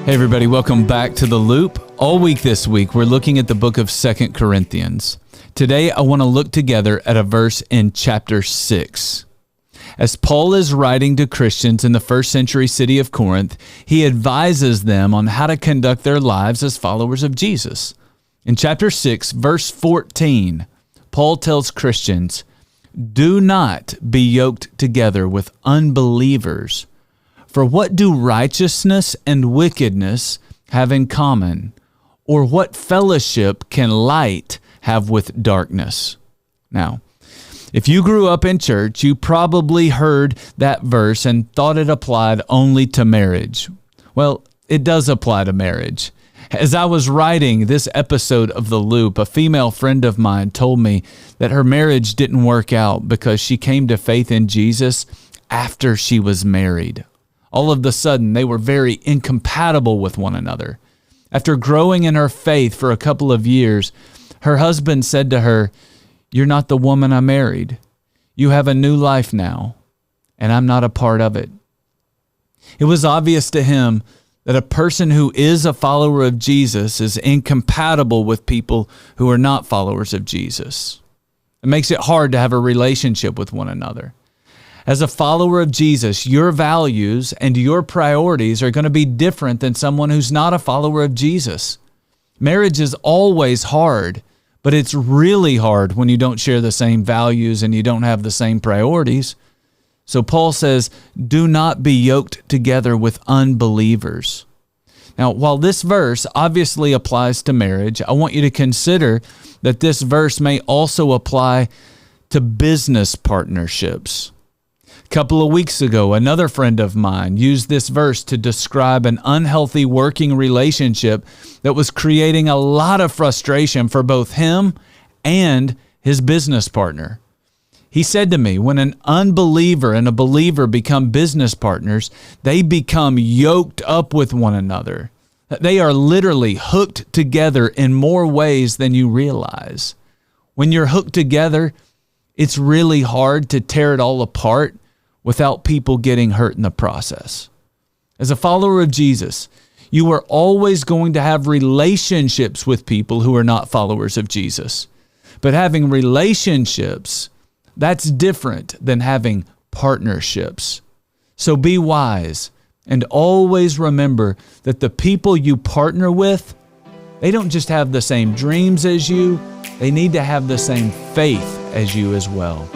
Hey everybody, welcome back to The Loop. All week this week, we're looking at the book of 2 Corinthians. Today, I want to look together at a verse in chapter 6. As Paul is writing to Christians in the first century city of Corinth, he advises them on how to conduct their lives as followers of Jesus. In chapter 6, verse 14, Paul tells Christians, "Do not be yoked together with unbelievers. For what do righteousness and wickedness have in common? Or what fellowship can light have with darkness?" Now, if you grew up in church, you probably heard that verse and thought it applied only to marriage. Well, it does apply to marriage. As I was writing this episode of The Loop, a female friend of mine told me that her marriage didn't work out because she came to faith in Jesus after she was married. All of a sudden, they were very incompatible with one another. After growing in her faith for a couple of years, her husband said to her, "You're not the woman I married. You have a new life now, and I'm not a part of it." It was obvious to him that a person who is a follower of Jesus is incompatible with people who are not followers of Jesus. It makes it hard to have a relationship with one another. As a follower of Jesus, your values and your priorities are going to be different than someone who's not a follower of Jesus. Marriage is always hard, but it's really hard when you don't share the same values and you don't have the same priorities. So Paul says, do not be yoked together with unbelievers. Now, while this verse obviously applies to marriage, I want you to consider that this verse may also apply to business partnerships. A couple of weeks ago, another friend of mine used this verse to describe an unhealthy working relationship that was creating a lot of frustration for both him and his business partner. He said to me, when an unbeliever and a believer become business partners, they become yoked up with one another. They are literally hooked together in more ways than you realize. When you're hooked together, it's really hard to tear it all apart without people getting hurt in the process. As a follower of Jesus, you are always going to have relationships with people who are not followers of Jesus. But having relationships, that's different than having partnerships. So be wise and always remember that the people you partner with, they don't just have the same dreams as you, they need to have the same faith as you as well.